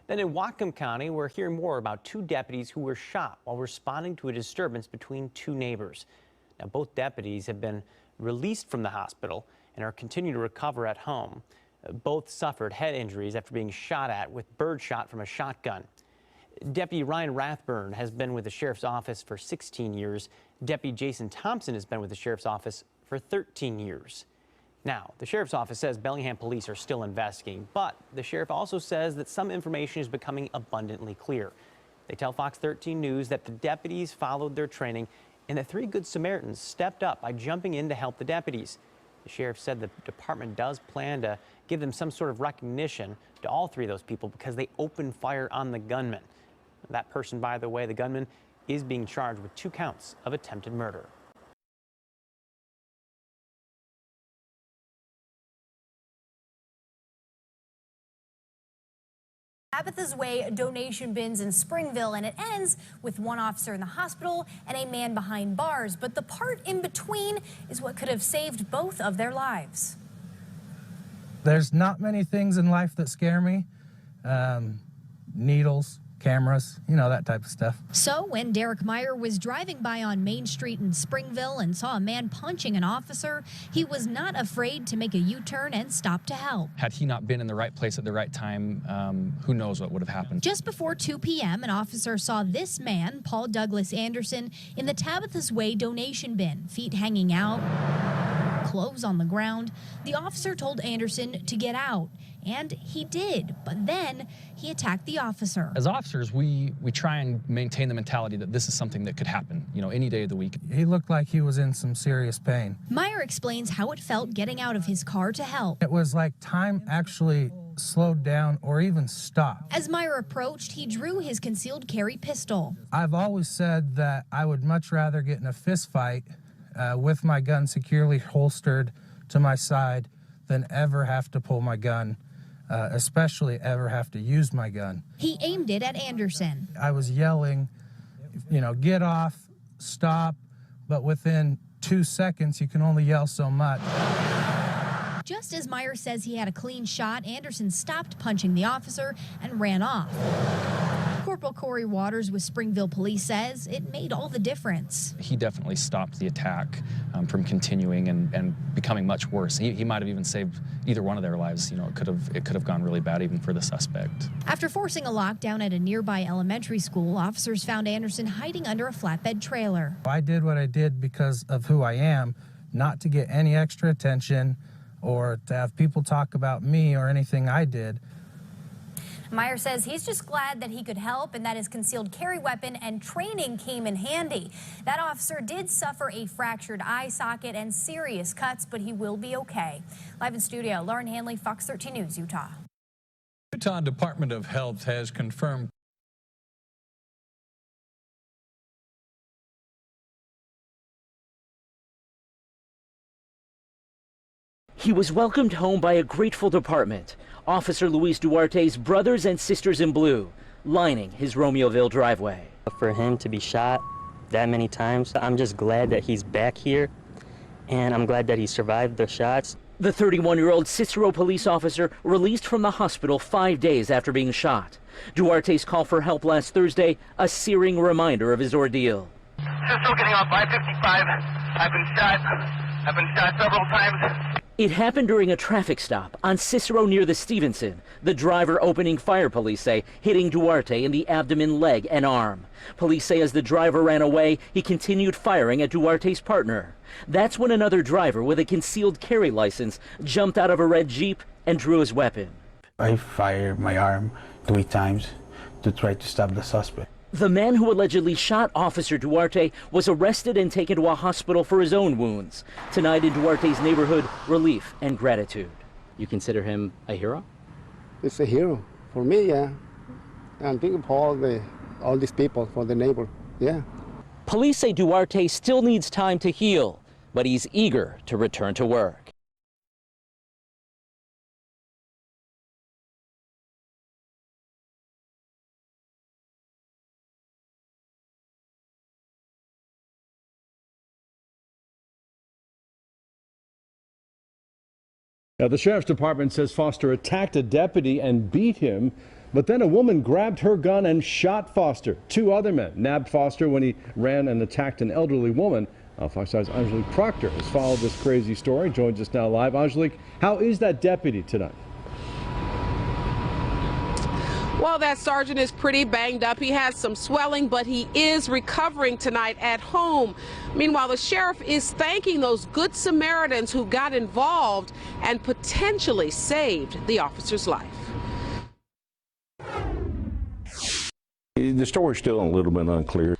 Then in Whatcom County, we're hearing more about two deputies who were shot while responding to a disturbance between two neighbors. Now, both deputies have been released from the hospital and are continuing to recover at home. Both suffered head injuries after being shot at with birdshot from a shotgun. Deputy Ryan Rathburn has been with the Sheriff's Office for 16 years. Deputy Jason Thompson has been with the Sheriff's Office for 13 years. Now, the Sheriff's Office says Bellingham police are still investigating, but the Sheriff also says that some information is becoming abundantly clear. They tell Fox 13 News that the deputies followed their training and that 3 Good Samaritans stepped up by jumping in to help the deputies. The Sheriff said the department does plan to give them some sort of recognition to all 3 of those people because they opened fire on the gunman. That person, by the way, the gunman, is being charged with 2 counts of attempted murder. Tabitha's Way donation bins in Springville, and it ends with 1 officer in the hospital and a man behind bars. But the part in between is what could have saved both of their lives. There's not many things in life that scare me. Needles, cameras, you know, that type of stuff. So when Derek Meyer was driving by on Main Street in Springville and saw a man punching an officer, he was not afraid to make a U-turn and stop to help. Had he not been in the right place at the right time, who knows what would have happened. Just before 2 p.m., an officer saw this man, Paul Douglas Anderson, in the Tabitha's Way donation bin, feet hanging out, clothes on the ground. The officer told Anderson to get out, and he did, but then he attacked the officer. As officers, we try and maintain the mentality that this is something that could happen, you know, any day of the week. He looked like he was in some serious pain. Meyer explains how it felt getting out of his car to help. It was like time actually slowed down or even stopped. As Meyer approached, he drew his concealed carry pistol. I've always said that I would much rather get in a fist fight with my gun securely holstered to my side than ever have to pull my gun, especially ever have to use my gun. He aimed it at Anderson. I was yelling, you know, get off, stop, but within 2 seconds you can only yell so much. Just as Meyer says he had a clean shot, Anderson stopped punching the officer and ran off. Corporal Corey Waters with Springville Police says it made all the difference. He definitely stopped the attack from continuing and becoming much worse. He might have even saved either one of their lives. You know, it could have gone really bad even for the suspect. After forcing a lockdown at a nearby elementary school, officers found Anderson hiding under a flatbed trailer. I did what I did because of who I am, not to get any extra attention or to have people talk about me or anything I did. Meyer says he's just glad that he could help and that his concealed carry weapon and training came in handy. That officer did suffer a fractured eye socket and serious cuts, but he will be okay. Live in studio, Lauren Hanley, Fox 13 News, Utah. Utah Department of Health has confirmed he was welcomed home by a grateful department. Officer Luis Duarte's brothers and sisters in blue, lining his Romeoville driveway. For him to be shot that many times, I'm just glad that he's back here, and I'm glad that he survived the shots. The 31-year-old Cicero police officer released from the hospital 5 days after being shot. Duarte's call for help last Thursday, a searing reminder of his ordeal. Cicero getting off I-55. I've been shot several times. It happened during a traffic stop on Cicero near the Stevenson. The driver opening fire, police say, hitting Duarte in the abdomen, leg, and arm. Police say as the driver ran away, he continued firing at Duarte's partner. That's when another driver with a concealed carry license jumped out of a red Jeep and drew his weapon. I fired my arm 3 times to try to stop the suspect. The man who allegedly shot Officer Duarte was arrested and taken to a hospital for his own wounds. Tonight in Duarte's neighborhood, relief and gratitude. You consider him a hero? It's a hero for me, yeah. And think of all these people for the neighbor, yeah. Police say Duarte still needs time to heal, but he's eager to return to work. Now, the Sheriff's Department says Foster attacked a deputy and beat him. But then a woman grabbed her gun and shot Foster. 2 other men nabbed Foster when he ran and attacked an elderly woman. Fox 5's Angelique Proctor has followed this crazy story, joins us now live. Angelique, how is that deputy tonight? Well, that sergeant is pretty banged up. He has some swelling, but he is recovering tonight at home. Meanwhile, the sheriff is thanking those good Samaritans who got involved and potentially saved the officer's life. The story's still a little bit unclear.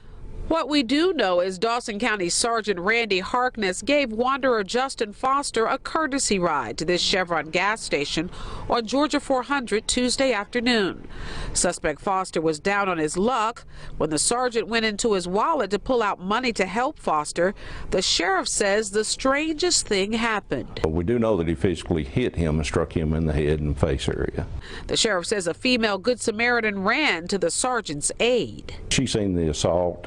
What we do know is Dawson County Sergeant Randy Harkness gave wanderer Justin Foster a courtesy ride to this Chevron gas station on Georgia 400 Tuesday afternoon. Suspect Foster was down on his luck. When the sergeant went into his wallet to pull out money to help Foster, the sheriff says the strangest thing happened. We do know that he physically hit him and struck him in the head and face area. The sheriff says a female Good Samaritan ran to the sergeant's aid. She seen the assault.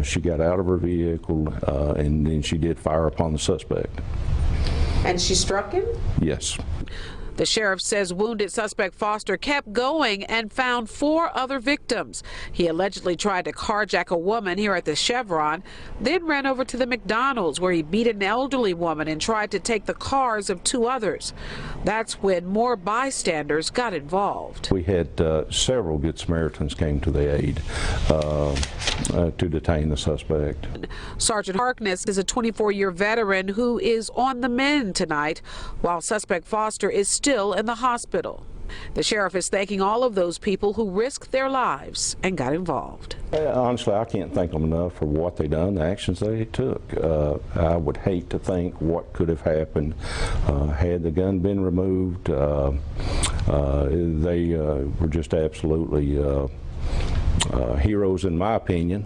She got out of her vehicle, and then she did fire upon the suspect. And she struck him? Yes. The sheriff says wounded suspect Foster kept going and found 4 other victims. He allegedly tried to carjack a woman here at the Chevron, then ran over to the McDonald's where he beat an elderly woman and tried to take the cars of 2 others. That's when more bystanders got involved. We had several Good Samaritans came to the aid to detain the suspect. Sergeant Harkness is a 24-year veteran who is on the mend tonight, while suspect Foster is still in the hospital. The sheriff is thanking all of those people who risked their lives and got involved. Honestly, I can't thank them enough for what they done, the actions they took. I would hate to think what could have happened had the gun been removed. They were just absolutely heroes in my opinion.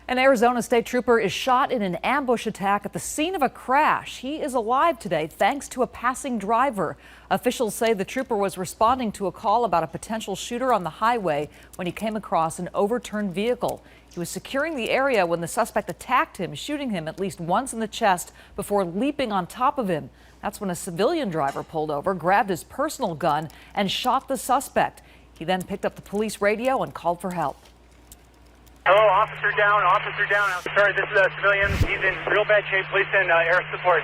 An Arizona state trooper is shot in an ambush attack at the scene of a crash. He is alive today thanks to a passing driver. Officials say the trooper was responding to a call about a potential shooter on the highway when he came across an overturned vehicle. He was securing the area when the suspect attacked him, shooting him at least once in the chest before leaping on top of him. That's when a civilian driver pulled over, grabbed his personal gun, and shot the suspect. He then picked up the police radio and called for help. Hello, officer down, officer down. Sorry, this is a civilian. He's in real bad shape. Please send air support.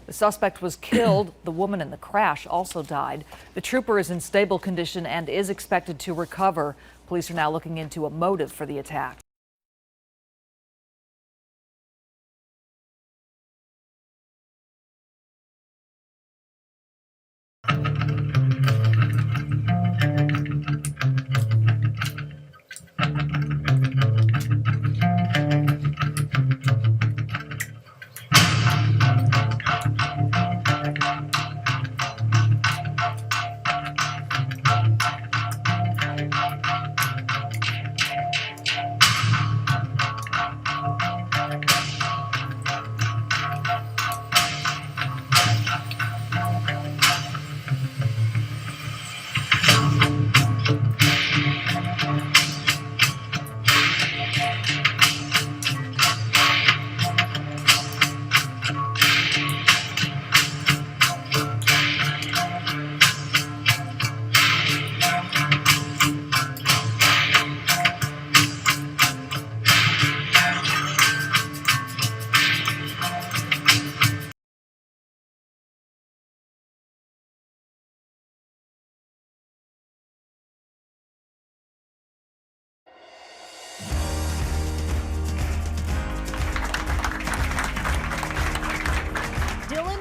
The suspect was killed. The woman in the crash also died. The trooper is in stable condition and is expected to recover. Police are now looking into a motive for the attack.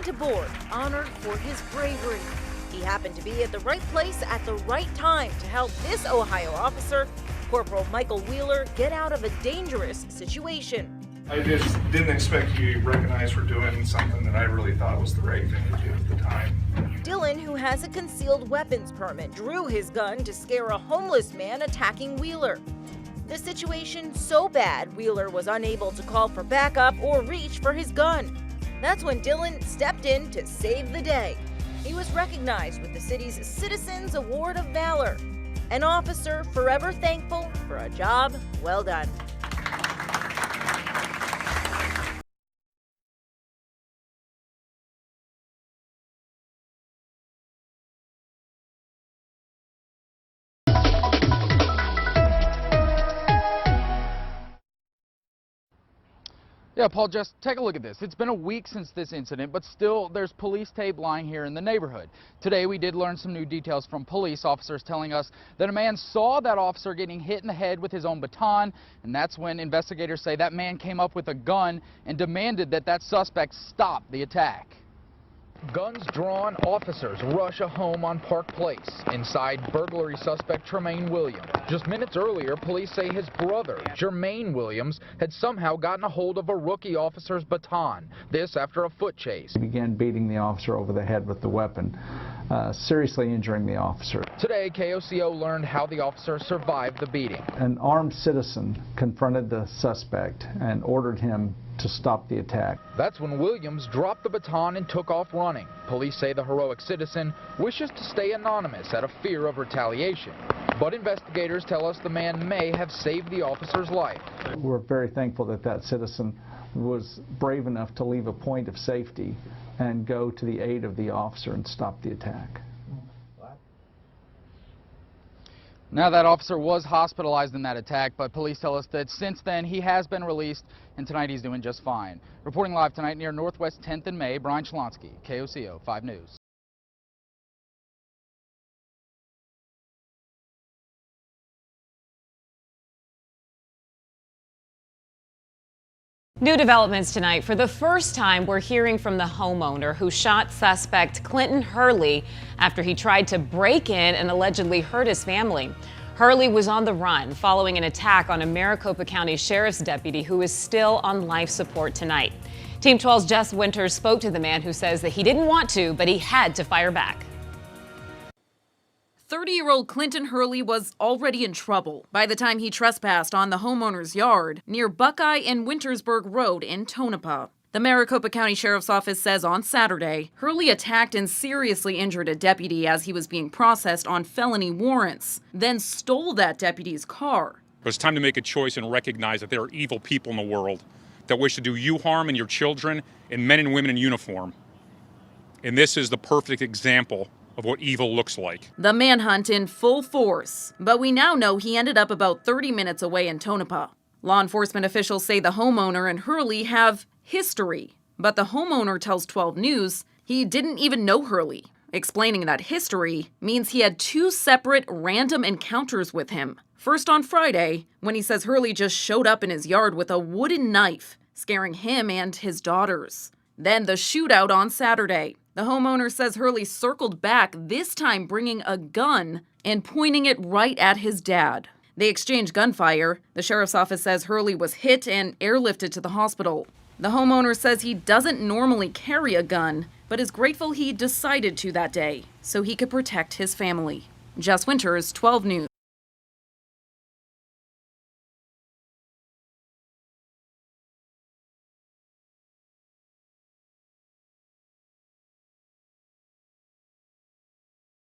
DeBoard, honored for his bravery. He happened to be at the right place at the right time to help this Ohio officer, Corporal Michael Wheeler, get out of a dangerous situation. I just didn't expect you to recognize for doing something that I really thought was the right thing to do at the time. Dylan, who has a concealed weapons permit, drew his gun to scare a homeless man attacking Wheeler. The situation so bad, Wheeler was unable to call for backup or reach for his gun. That's when Dylan stepped in to save the day. He was recognized with the city's Citizens Award of Valor, an officer forever thankful for a job well done. Yeah, Paul, just take a look at this. It's been a week since this incident, but still there's police tape lying here in the neighborhood. Today we did learn some new details from police officers telling us that a man saw that officer getting hit in the head with his own baton, and that's when investigators say that man came up with a gun and demanded that that suspect stop the attack. Guns drawn, officers rush a home on Park Place. Inside, burglary suspect Tremaine Williams. Just minutes earlier, police say his brother, Jermaine Williams, had somehow gotten a hold of a rookie officer's baton. This after a foot chase. He began beating the officer over the head with the weapon, seriously injuring the officer. Today, KOCO learned how the officer survived the beating. An armed citizen confronted the suspect and ordered him to stop the attack. That's when Williams dropped the baton and took off running. Police say the heroic citizen wishes to stay anonymous out of fear of retaliation. But investigators tell us the man may have saved the officer's life. We're very thankful that that citizen was brave enough to leave a point of safety and go to the aid of the officer and stop the attack. Now, that officer was hospitalized in that attack, but police tell us that since then he has been released, and tonight he's doing just fine. Reporting live tonight near Northwest 10th and May, Brian Chlonsky, KOCO 5 News. New developments tonight. For the first time, we're hearing from the homeowner who shot suspect Clinton Hurley after he tried to break in and allegedly hurt his family. Hurley was on the run following an attack on a Maricopa County Sheriff's deputy who is still on life support tonight. Team 12's Jess Winters spoke to the man who says that he didn't want to, but he had to fire back. 30-year-old Clinton Hurley was already in trouble by the time he trespassed on the homeowner's yard near Buckeye and Wintersburg Road in Tonopah. The Maricopa County Sheriff's Office says on Saturday, Hurley attacked and seriously injured a deputy as he was being processed on felony warrants, then stole that deputy's car. But it's time to make a choice and recognize that there are evil people in the world that wish to do you harm and your children and men and women in uniform. And this is the perfect example of what evil looks like. The manhunt in full force, but we now know he ended up about 30 minutes away in Tonopah. Law enforcement officials say the homeowner and Hurley have history, but the homeowner tells 12 News he didn't even know Hurley, explaining that history means he had 2 separate random encounters with him. First on Friday, when he says Hurley just showed up in his yard with a wooden knife, scaring him and his daughters. Then the shootout on Saturday. The homeowner says Hurley circled back, this time bringing a gun and pointing it right at his dad. They exchanged gunfire. The sheriff's office says Hurley was hit and airlifted to the hospital. The homeowner says he doesn't normally carry a gun, but is grateful he decided to that day so he could protect his family. Jess Winters, 12 News.